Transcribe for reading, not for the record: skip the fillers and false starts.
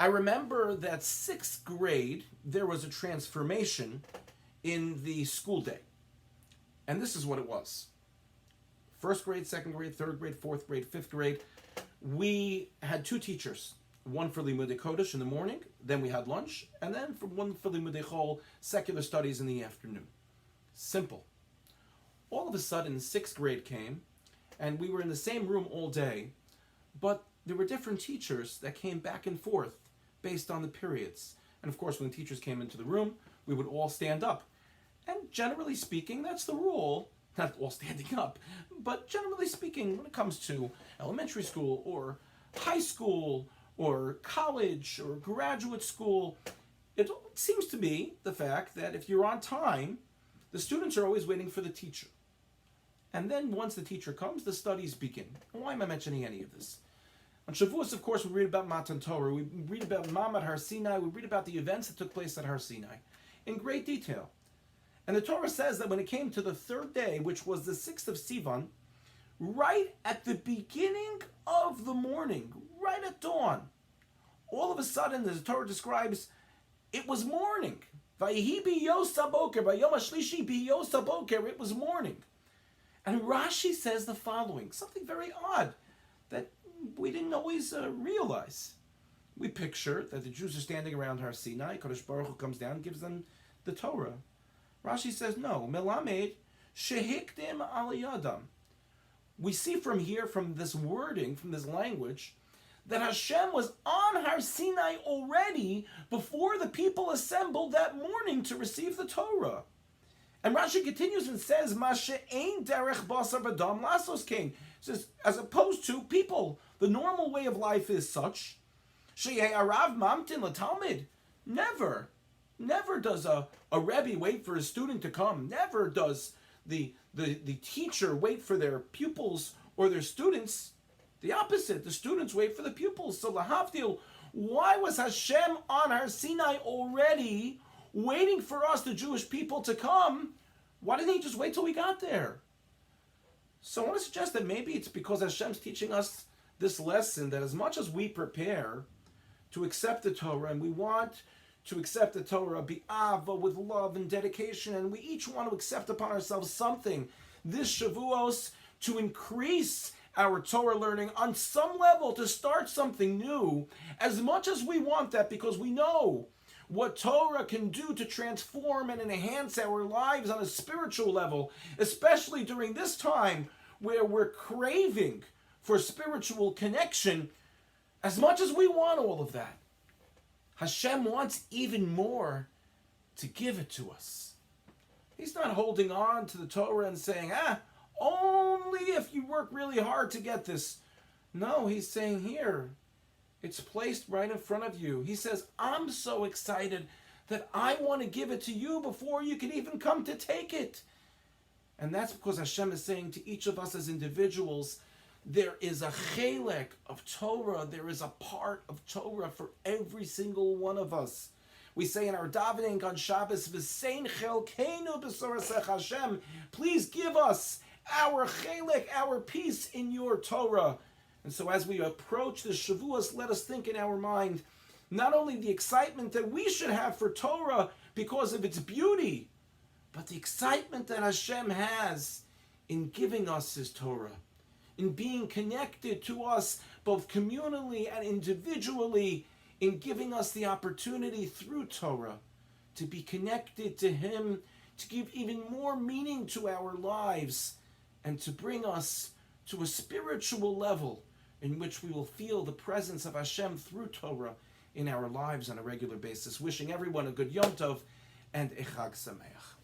I remember that sixth grade, there was a transformation in the school day. And this is what it was. First grade, second grade, third grade, fourth grade, fifth grade. We had two teachers. One for Limudei Kodesh in the morning, then we had lunch, and then one for Limudei Chol, secular studies in the afternoon. Simple. All of a sudden, sixth grade came, and we were in the same room all day, but there were different teachers that came back and forth based on the periods. And of course, when the teachers came into the room, we would all stand up. And generally speaking, that's the rule. Not all standing up, but generally speaking, when it comes to elementary school or high school or college or graduate school, it seems to be the fact that if you're on time, the students are always waiting for the teacher. And then once the teacher comes, the studies begin. Why am I mentioning any of this? On Shavuos, of course, we read about Matan Torah, we read about Ma'amad Har Sinai, we read about the events that took place at Har Sinai in great detail. And the Torah says that when it came to the third day, which was the 6th of Sivan, right at the beginning of the morning, right at dawn, all of a sudden, the Torah describes, it was morning. Vayihi biyos haboker, vayom hashlishi biyos haboker, it was morning. And Rashi says the following, something very odd that we didn't always realize. We picture that the Jews are standing around Har Sinai, Kadosh Baruch Hu comes down and gives them the Torah. Rashi says, no, melamed shehikdim aliyadam. We see from here, from this wording, from this language, that Hashem was on Har Sinai already before the people assembled that morning to receive the Torah. And Rashi continues and says, Ma she'ein derech basar v'dam lasos king. Says, as opposed to people, the normal way of life is such, she'yeh arav mamtin l'talmid. Never does a Rebbe wait for his student to come. Never does the teacher wait for their pupils or their students. The opposite, the students wait for the pupils. So lahavdil, why was Hashem on Har Sinai already waiting for us, the Jewish people, to come? Why didn't he just wait till we got there? So I want to suggest that maybe it's because Hashem's teaching us this lesson, that as much as we prepare to accept the Torah, and we want to accept the Torah, bi'ava, with love and dedication, and we each want to accept upon ourselves something, this Shavuos, to increase our Torah learning on some level, to start something new, as much as we want that, because we know what Torah can do to transform and enhance our lives on a spiritual level, especially during this time where we're craving for spiritual connection. As much as we want all of that, Hashem wants even more to give it to us. He's not holding on to the Torah and saying, only if you work really hard to get this. No, he's saying here, it's placed right in front of you. He says, I'm so excited that I want to give it to you before you can even come to take it. And that's because Hashem is saying to each of us as individuals, there is a chelek of Torah, there is a part of Torah for every single one of us. We say in our davening on Shabbos, V'sein chelkeinu b'sorasech Hashem, please give us our chelek, our piece in your Torah. And so as we approach the Shavuos, let us think in our mind, not only the excitement that we should have for Torah because of its beauty, but the excitement that Hashem has in giving us His Torah, in being connected to us both communally and individually, in giving us the opportunity through Torah to be connected to Him, to give even more meaning to our lives, and to bring us to a spiritual level in which we will feel the presence of Hashem through Torah in our lives on a regular basis. Wishing everyone a good Yom Tov and a Chag Sameach.